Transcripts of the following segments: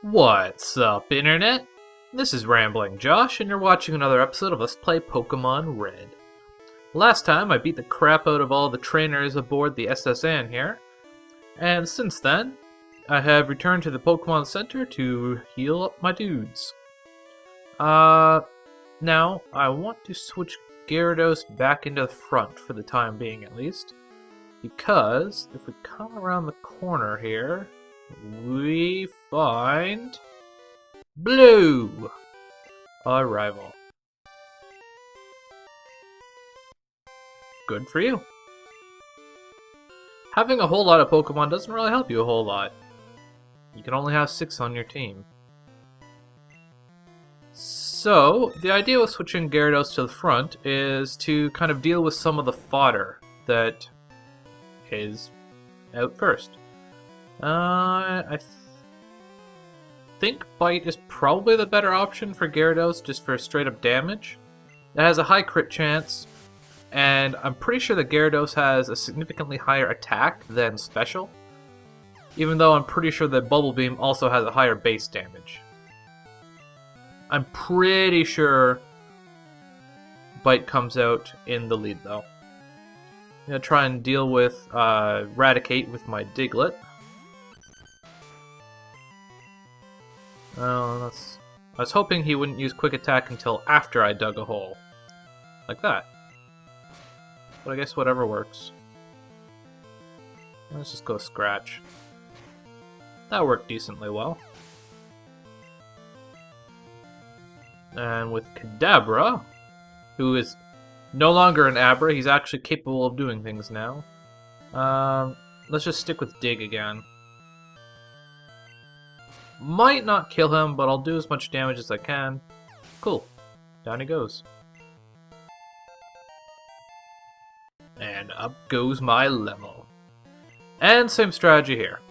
What's up, Internet? This is Rambling Josh, and you're watching another episode of Let's Play Pokemon Red. Last time, I beat the crap out of all the trainers aboard the SSN here, and since then, I have returned to the Pokemon Center to heal up my dudes. Now, I want to switch Gyarados back into the front for the time being, at least, because if we come around the corner here, we find Blue, our rival. Good for you. Having a whole lot of Pokemon doesn't really help you a whole lot. You can only have 6 on your team. So, the idea with switching Gyarados to the front is to kind of deal with some of the fodder that is out first. I think Bite is probably the better option for Gyarados, just for straight up damage. It has a high crit chance, and I'm pretty sure that Gyarados has a significantly higher attack than Special, even though I'm pretty sure that Bubble Beam also has a higher base damage. I'm pretty sure Bite comes out in the lead though. I'm going to try and deal with Raticate with my Diglett. I was hoping he wouldn't use Quick Attack until after I dug a hole. Like that. But I guess whatever works. Let's just go Scratch. That worked decently well. And with Kadabra, who is no longer an Abra, he's actually capable of doing things now. Let's just stick with Dig again. Might not kill him, but I'll do as much damage as I can. Cool. Down he goes. And up goes my level. And same strategy here.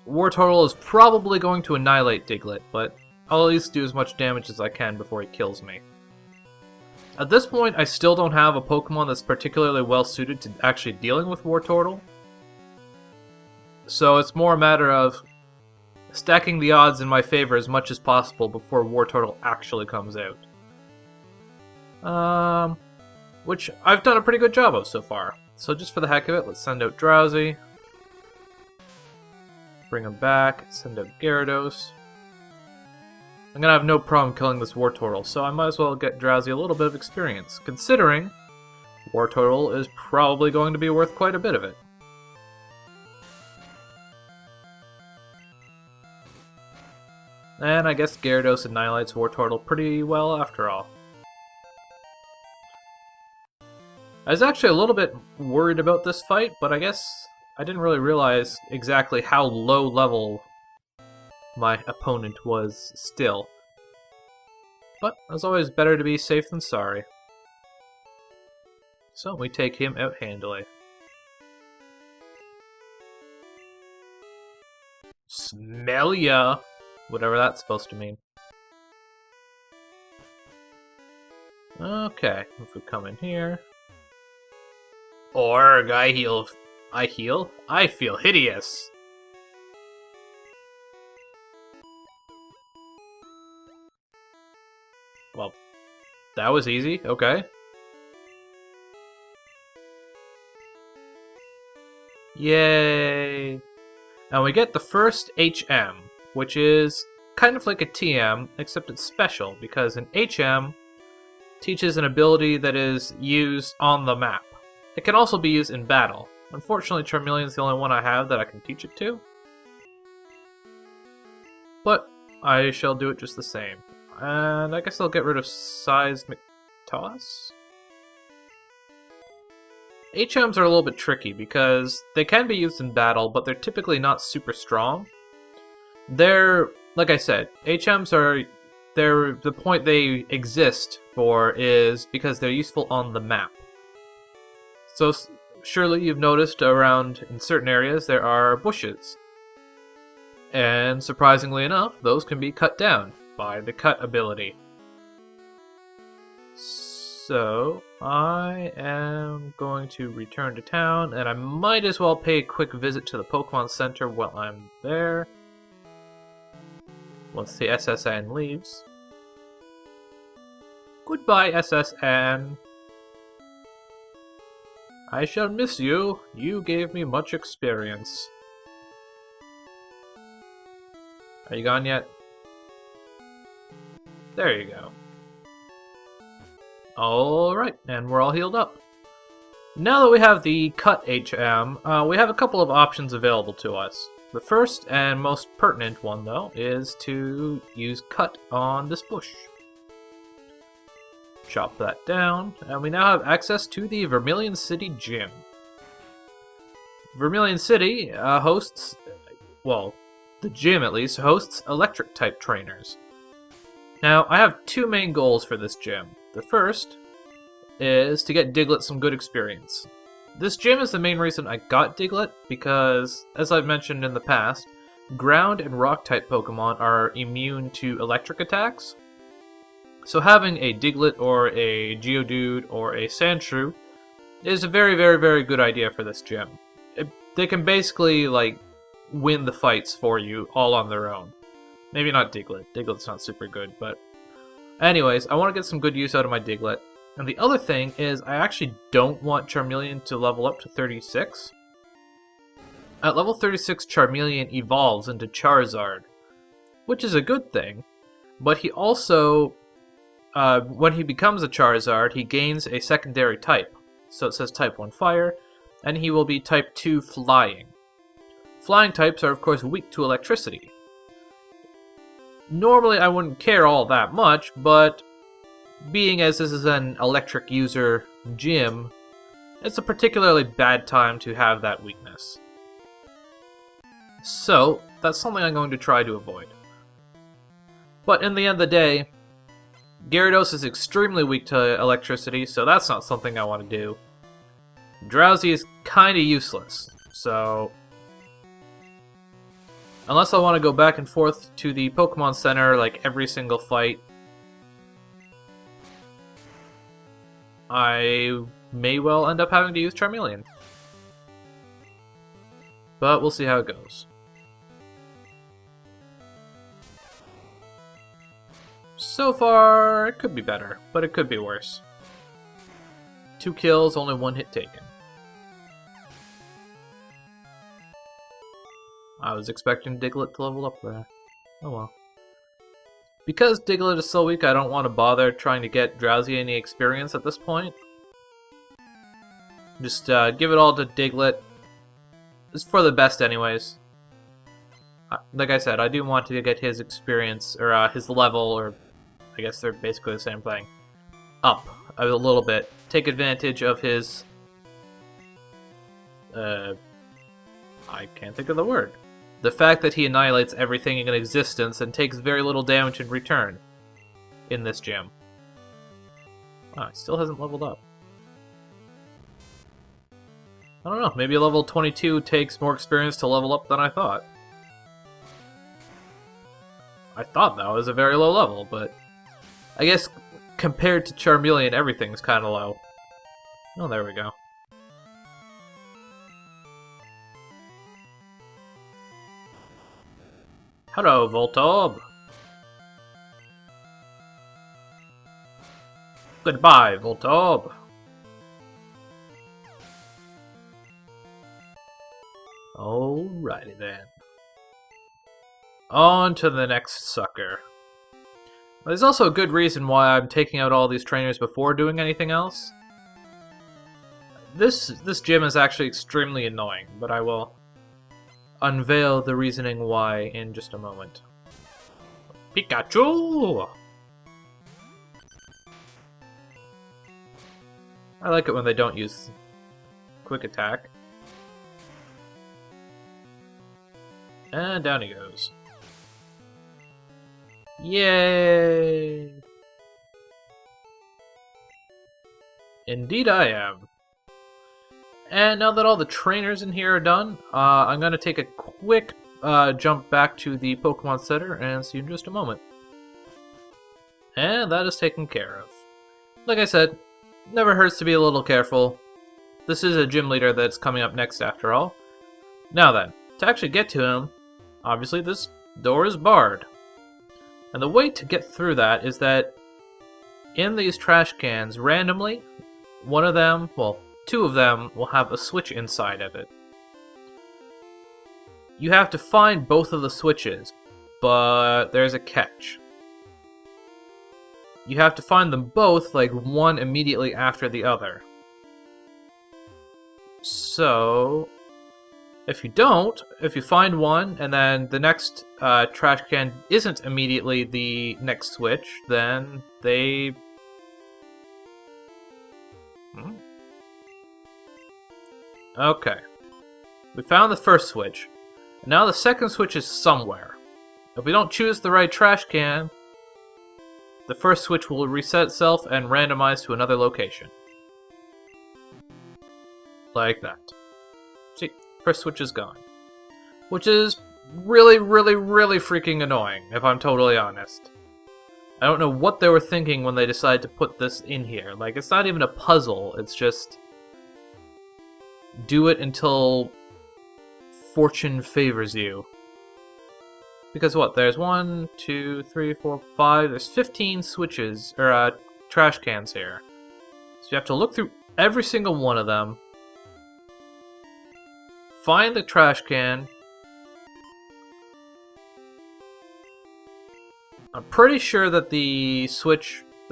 Wartortle is probably going to annihilate Diglett, but I'll at least do as much damage as I can before he kills me. At this point, I still don't have a Pokemon that's particularly well suited to actually dealing with Wartortle. So it's more a matter of stacking the odds in my favor as much as possible before Wartortle actually comes out. Which I've done a pretty good job of so far. So just for the heck of it, let's send out Drowsy. Bring him back, send out Gyarados. I'm gonna have no problem killing this Wartortle, so I might as well get Drowsy a little bit of experience, considering Wartortle is probably going to be worth quite a bit of it. And I guess Gyarados annihilates Wartortle pretty well after all. I was actually a little bit worried about this fight, but I guess I didn't really realize exactly how low level my opponent was still. But it's always better to be safe than sorry. So we take him out handily. Smell ya! Whatever that's supposed to mean. Okay, if we come in here. Org, I heal. I heal? I feel hideous! Well, that was easy, okay. Yay! And we get the first HM, which is kind of like a TM, except it's special, because an HM teaches an ability that is used on the map. It can also be used in battle. Unfortunately, Charmeleon is the only one I have that I can teach it to. But I shall do it just the same. And I guess I'll get rid of Seismic Toss. HMs are a little bit tricky because they can be used in battle, but they're typically not super strong. They're, like I said, HMs are, the point they exist for is because they're useful on the map. So surely you've noticed around in certain areas there are bushes. And surprisingly enough, those can be cut down by the cut ability. So I am going to return to town, and I might as well pay a quick visit to the Pokemon Center while I'm there. Once the SSN leaves. Goodbye, SSN. I shall miss you. You gave me much experience. Are you gone yet? There you go. Alright, and we're all healed up. Now that we have the cut HM, we have a couple of options available to us. The first and most pertinent one, though, is to use cut on this bush. Chop that down, and we now have access to the Vermilion City Gym. Vermilion City hosts, well, the gym at least, hosts electric-type trainers. Now, I have two main goals for this gym. The first is to get Diglett some good experience. This gym is the main reason I got Diglett, because, as I've mentioned in the past, ground and rock-type Pokemon are immune to electric attacks. So having a Diglett or a Geodude or a Sandshrew is a very, very, very good idea for this gym. They can basically, like, win the fights for you all on their own. Maybe not Diglett. Diglett's not super good, but... Anyways, I want to get some good use out of my Diglett. And the other thing is, I actually don't want Charmeleon to level up to 36. At level 36, Charmeleon evolves into Charizard, which is a good thing, but he also... when he becomes a Charizard, he gains a secondary type. So it says Type 1 Fire, and he will be Type 2 Flying. Flying types are, of course, weak to electricity. Normally, I wouldn't care all that much, but being as this is an electric user gym, it's a particularly bad time to have that weakness. So, that's something I'm going to try to avoid. But in the end of the day, Gyarados is extremely weak to electricity, so that's not something I want to do. Drowsy is kinda useless, so... Unless I want to go back and forth to the Pokemon Center like every single fight, I may well end up having to use Charmeleon. But we'll see how it goes. So far, it could be better, but it could be worse. 2 kills, only 1 hit taken. I was expecting Diglett to level up there. Oh well. Because Diglett is so weak, I don't want to bother trying to get Drowsy any experience at this point. Just give it all to Diglett. It's for the best anyways. Like I said, I do want to get his experience, or his level, or I guess they're basically the same thing, up a little bit. Take advantage of his... I can't think of the word. The fact that he annihilates everything in existence and takes very little damage in return in this gym. Wow, he still hasn't leveled up. I don't know, maybe level 22 takes more experience to level up than I thought. I thought that was a very low level, but I guess compared to Charmeleon, everything's kind of low. Oh, there we go. Hello, Voltorb. Goodbye, Voltorb. Alrighty then. On to the next sucker. There's also a good reason why I'm taking out all these trainers before doing anything else. This gym is actually extremely annoying, but I will unveil the reasoning why in just a moment. Pikachu! I like it when they don't use quick attack. And down he goes. Yay! Indeed I am. And now that all the trainers in here are done, I'm going to take a quick jump back to the Pokemon Center and see you in just a moment. And that is taken care of. Like I said, never hurts to be a little careful. This is a gym leader that's coming up next after all. Now then, to actually get to him, obviously this door is barred. And the way to get through that is that in these trash cans, randomly, one of them, well, two of them will have a switch inside of it. You have to find both of the switches, but there's a catch. You have to find them both, like, one immediately after the other. So, if you find one, and then the next trash can isn't immediately the next switch, then they... Okay. We found the first switch. Now the second switch is somewhere. If we don't choose the right trash can, the first switch will reset itself and randomize to another location. Like that. See, first switch is gone. Which is really, really, really freaking annoying, if I'm totally honest. I don't know what they were thinking when they decided to put this in here. Like, it's not even a puzzle, it's just... do it until fortune favors you. Because what, there's 1, 2, 3, 4, 5, there's 15 switches, or trash cans here. So you have to look through every single one of them, find the trash can. I'm pretty sure that the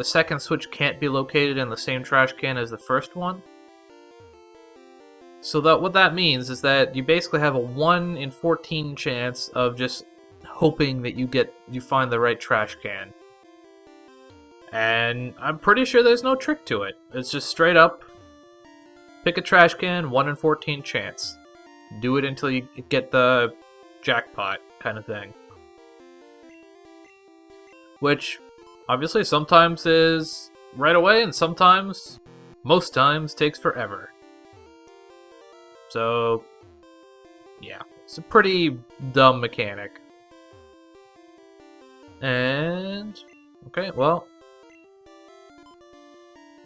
second switch can't be located in the same trash can as the first one. So that what that means is that you basically have a 1 in 14 chance of just hoping that you find the right trash can. And I'm pretty sure there's no trick to it. It's just straight up pick a trash can, 1 in 14 chance. Do it until you get the jackpot kind of thing. Which obviously sometimes is right away and sometimes, most times, takes forever. So, yeah, it's a pretty dumb mechanic. And, okay, well,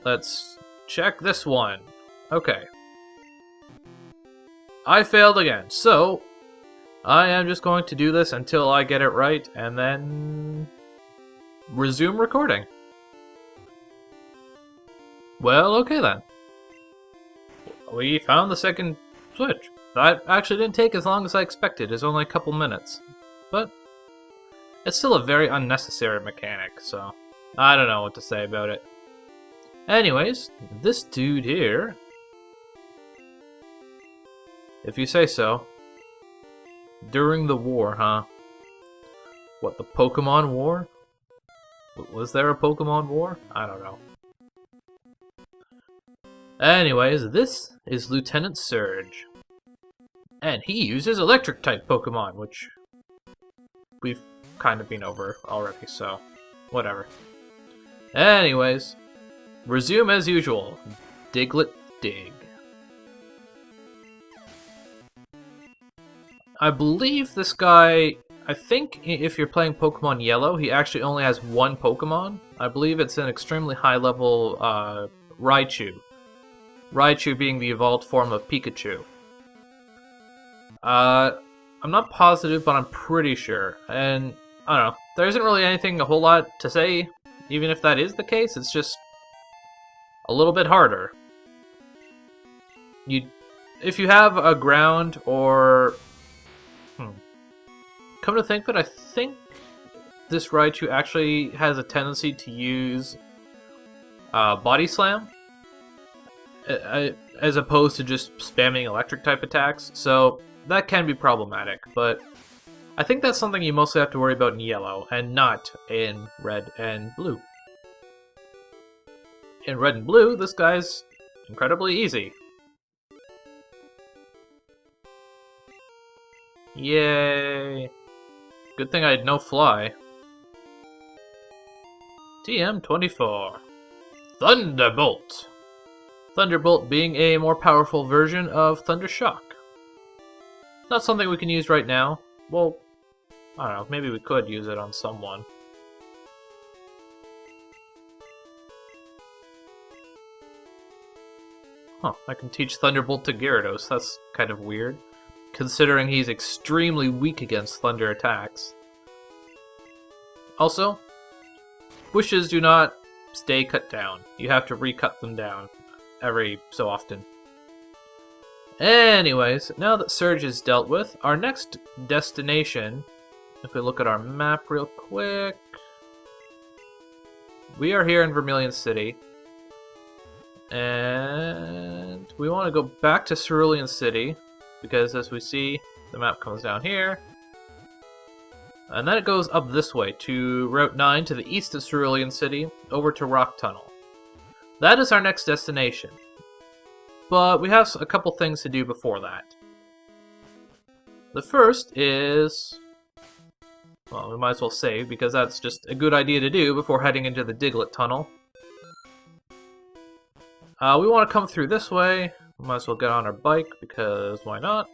let's check this one. Okay. I failed again, so I am just going to do this until I get it right, and then resume recording. Well, okay then. We found the second switch. That actually didn't take as long as I expected. It's only a couple minutes. But it's still a very unnecessary mechanic, so I don't know what to say about it. Anyways, this dude here, if you say so. During the war, huh? What, the Pokemon War? Was there a Pokemon War? I don't know. Anyways, this is Lieutenant Serge. And he uses electric-type Pokemon, which we've kind of been over already, so whatever. Anyways, resume as usual. Diglett dig. I believe this guy, I think if you're playing Pokemon Yellow, he actually only has one Pokemon. I believe it's an extremely high level Raichu. Raichu being the evolved form of Pikachu. I'm not positive, but I'm pretty sure. And, I don't know, there isn't really anything a whole lot to say, even if that is the case. It's just a little bit harder. If you have a ground or... Come to think of it, I think this Raichu actually has a tendency to use Body Slam, as opposed to just spamming electric type attacks, so that can be problematic, but I think that's something you mostly have to worry about in Yellow, and not in Red and Blue. In Red and Blue, this guy's incredibly easy. Yay! Good thing I had no fly. TM24. Thunderbolt! Thunderbolt being a more powerful version of Thundershock. Not something we can use right now. Well, I don't know, maybe we could use it on someone. Huh, I can teach Thunderbolt to Gyarados. That's kind of weird, considering he's extremely weak against thunder attacks. Also, bushes do not stay cut down. You have to recut them down every so often. Anyways, now that Serge is dealt with, our next destination, if we look at our map real quick, we are here in Vermilion City. And we want to go back to Cerulean City, because as we see, the map comes down here. And then it goes up this way to Route 9 to the east of Cerulean City, over to Rock Tunnel. That is our next destination. But we have a couple things to do before that. The first is... well, we might as well save, because that's just a good idea to do before heading into the Diglette Tunnel. We want to come through this way. We might as well get on our bike, because why not?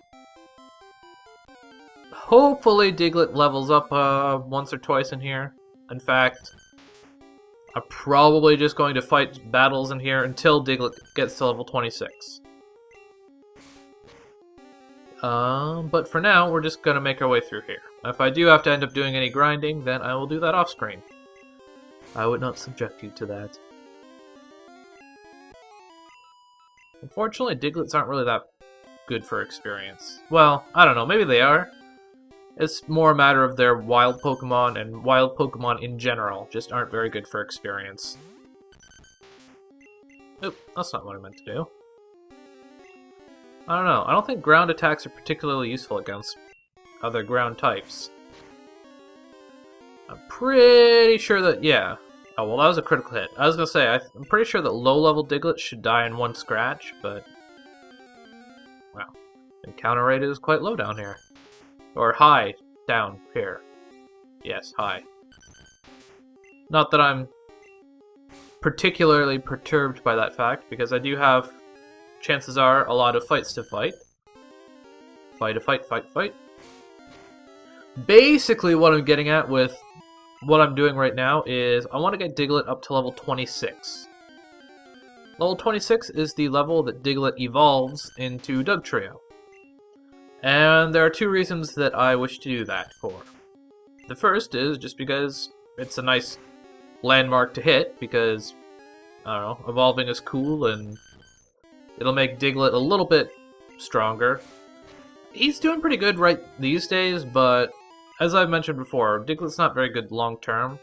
Hopefully Diglett levels up once or twice in here. In fact, I'm probably just going to fight battles in here until Diglett gets to level 26. But for now, we're just going to make our way through here. If I do have to end up doing any grinding, then I will do that off screen. I would not subject you to that. Unfortunately, Digletts aren't really that good for experience. Well, I don't know, maybe they are. It's more a matter of their wild Pokemon, and wild Pokemon in general just aren't very good for experience. Oop, that's not what I meant to do. I don't know, I don't think ground attacks are particularly useful against other ground types. I'm pretty sure that, yeah. Oh, well, that was a critical hit. I was gonna say, I'm pretty sure that low-level Diglett should die in one scratch, but... wow. Encounter rate is quite low down here. Or high down here. Yes, high. Not that I'm particularly perturbed by that fact, because I do have, chances are, a lot of fights to fight. Fight. Basically, what I'm getting at with what I'm doing right now is I want to get Diglett up to level 26. Level 26 is the level that Diglett evolves into Dugtrio. And there are two reasons that I wish to do that for. The first is just because it's a nice landmark to hit, because, I don't know, evolving is cool and it'll make Diglett a little bit stronger. He's doing pretty good right these days, but as I've mentioned before, Diglett's not very good long-term,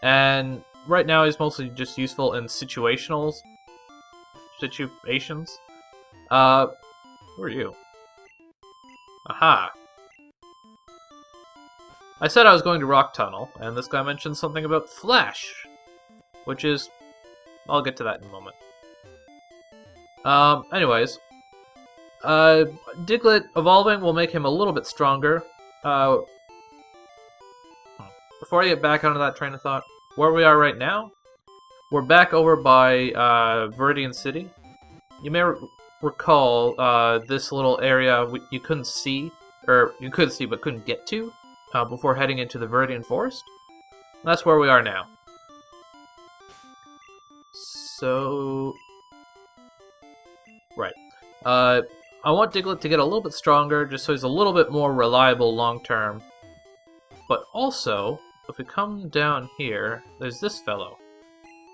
and right now he's mostly just useful in situations. Who are you? Aha! I said I was going to Rock Tunnel, and this guy mentioned something about Flash, which is... I'll get to that in a moment. Anyways, Diglett evolving will make him a little bit stronger. Before I get back onto that train of thought, where we are right now, we're back over by Viridian City. You may recall this little area you couldn't see, or you could see but couldn't get to before heading into the Viridian Forest. That's where we are now. So... right. I want Diglett to get a little bit stronger, just so he's a little bit more reliable long-term. But also, if we come down here, there's this fellow.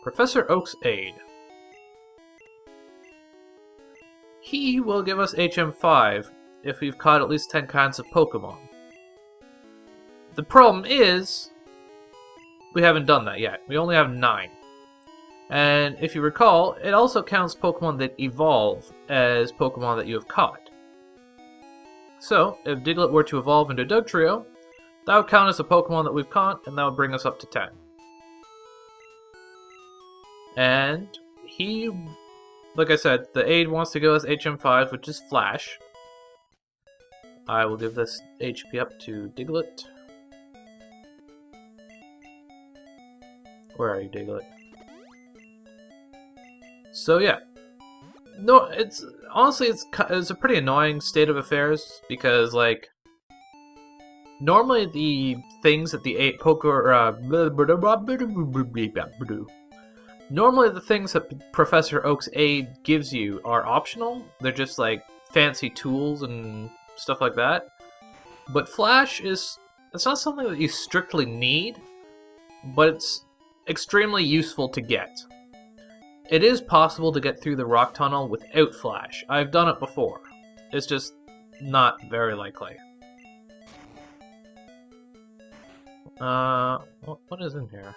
Professor Oak's aide. He will give us HM5 if we've caught at least 10 kinds of Pokemon. The problem is, we haven't done that yet. We only have 9. And if you recall, it also counts Pokemon that evolve as Pokemon that you have caught. So, if Diglett were to evolve into Dugtrio, that would count as a Pokemon that we've caught, and that would bring us up to 10. And he, like I said, the aide wants to go as HM5, which is Flash. I will give this HP up to Diglett. Where are you, Diglett? So yeah. No, it's honestly it's a pretty annoying state of affairs, because like normally the things that the normally the things that Professor Oak's aide gives you are optional. They're just like fancy tools and stuff like that. But Flash it's not something that you strictly need, but it's extremely useful to get. It is possible to get through the rock tunnel without flash. I've done it before. It's just not very likely. What is in here?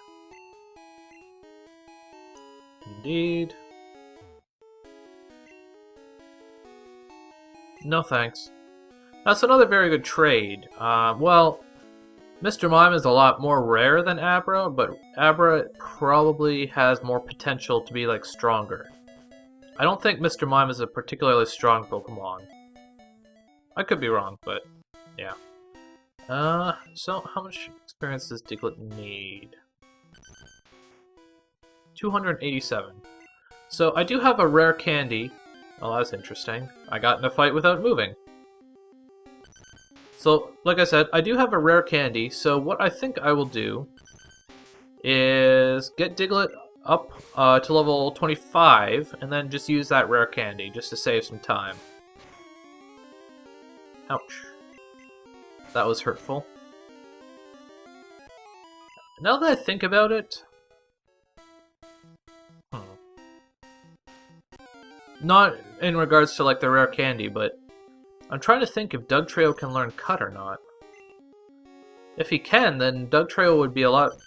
Indeed. No thanks. That's another very good trade. Well, Mr. Mime is a lot more rare than Abra, but Abra probably has more potential to be, like, stronger. I don't think Mr. Mime is a particularly strong Pokemon. I could be wrong, but yeah. So how much experience does Diglett need? 287. So I do have a rare candy. Oh, that's interesting. I got in a fight without moving. So, like I said, I do have a rare candy, so what I think I will do is get Diglett up to level 25, and then just use that rare candy, just to save some time. Ouch. That was hurtful. Now that I think about it... Not in regards to, like, the rare candy, but I'm trying to think if Dugtrio can learn Cut or not. If he can, then Dugtrio would be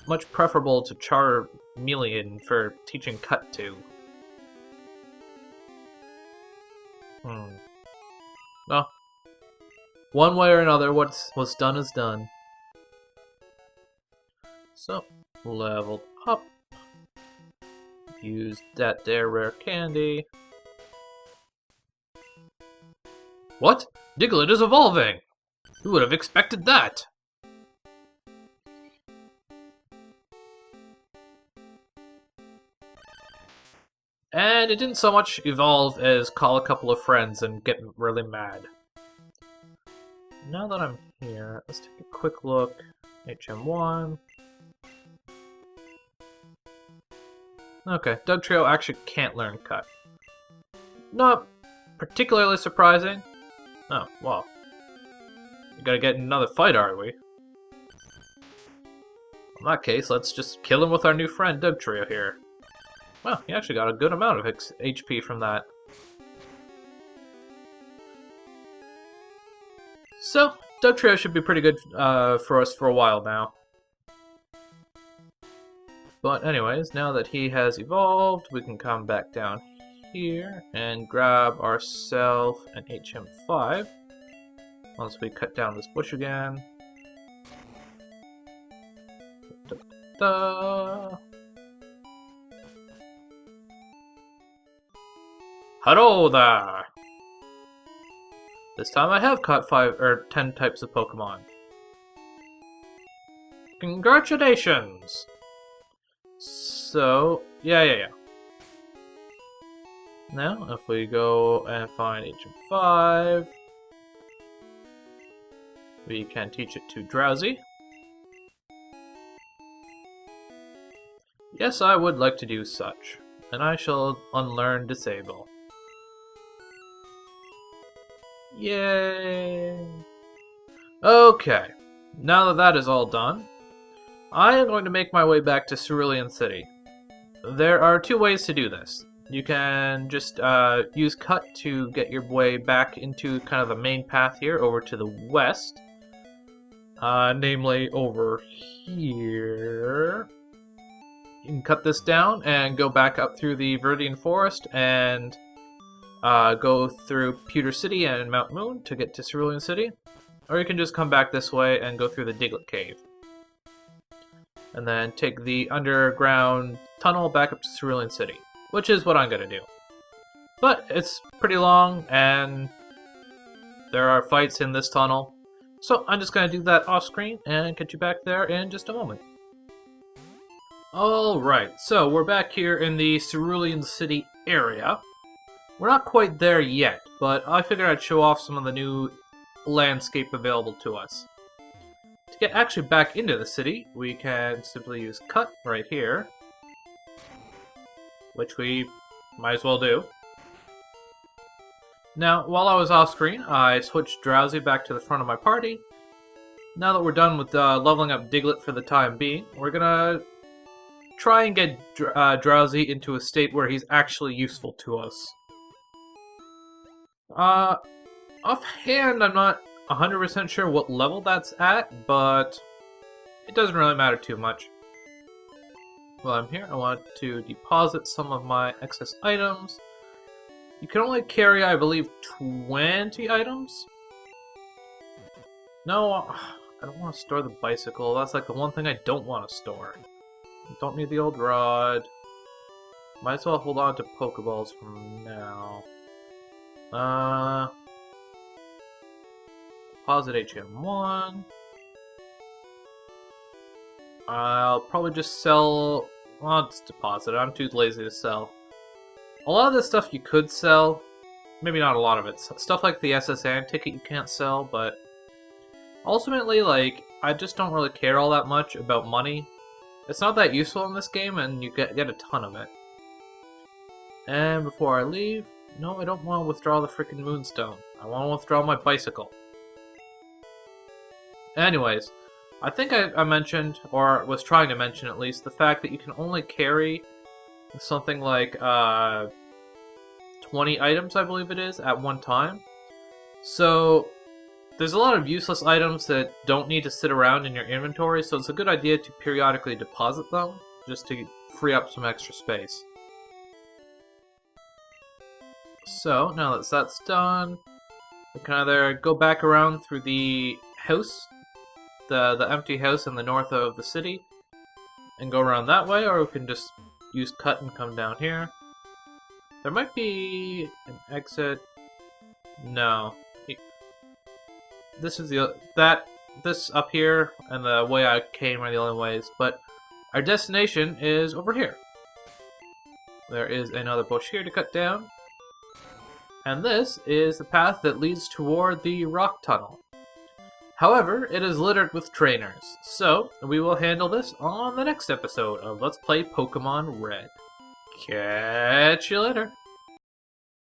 much preferable to Charmeleon for teaching Cut to. Well, one way or another, what's done is done. So, leveled up. Used that there rare candy. What? Diglett is evolving! Who would have expected that? And it didn't so much evolve as call a couple of friends and get really mad. Now that I'm here, let's take a quick look. HM1. Okay, Dugtrio actually can't learn Cut. Not particularly surprising. Oh, well. We gotta get in another fight, are we? In that case, let's just kill him with our new friend, Dugtrio here. Well, he actually got a good amount of HP from that. So, Dugtrio should be pretty good for us for a while now. But anyways, now that he has evolved, we can come back down here and grab ourselves an HM5 once we cut down this bush again. Hello there! This time I have caught 10 types of Pokemon. Congratulations! So, yeah. Now, if we go and find HM5, we can teach it to Drowsy. Yes, I would like to do such, and I shall unlearn Disable. Yay! Okay, now that that is all done, I am going to make my way back to Cerulean City. There are two ways to do this. You can just use Cut to get your way back into kind of the main path here, over to the west. Namely, over here. You can cut this down and go back up through the Viridian Forest and go through Pewter City and Mount Moon to get to Cerulean City. Or you can just come back this way and go through the Diglett Cave. And then take the underground tunnel back up to Cerulean City. Which is what I'm going to do. But it's pretty long, and there are fights in this tunnel. So I'm just going to do that off screen and get you back there in just a moment. Alright, so we're back here in the Cerulean City area. We're not quite there yet, but I figured I'd show off some of the new landscape available to us. To get actually back into the city, we can simply use Cut right here. Which we might as well do. Now, while I was off screen, I switched Drowsy back to the front of my party. now that we're done with leveling up Diglett for the time being, we're gonna try and get Drowsy into a state where he's actually useful to us. Offhand, I'm not 100% sure what level that's at, but it doesn't really matter too much. While I'm here, I want to deposit some of my excess items. You can only carry, I believe, 20 items? No, I don't want to store the bicycle. That's like the one thing I don't want to store. Don't need the old rod. Might as well hold on to Pokeballs for now. Deposit HM1. I'll probably just sell... Well, it's deposit. I'm too lazy to sell. A lot of this stuff you could sell. Maybe not a lot of it. Stuff like the SSN ticket you can't sell, but... Ultimately, like, I just don't really care all that much about money. It's not that useful in this game, and you get a ton of it. And before I leave... No, I don't want to withdraw the freaking Moonstone. I want to withdraw my bicycle. Anyways, I think I mentioned, or was trying to mention at least, the fact that you can only carry something like 20 items, I believe it is, at one time. So, there's a lot of useless items that don't need to sit around in your inventory, so it's a good idea to periodically deposit them, just to free up some extra space. So, now that that's done, we can either go back around through the house, the empty house in the north of the city, and go around that way, or we can just use cut and come down here. There might be an exit. No. This is this up here and the way I came are the only ways, but our destination is over here. There is another bush here to cut down. And this is the path that leads toward the rock tunnel. However, it is littered with trainers, so we will handle this on the next episode of Let's Play Pokemon Red. Catch you later!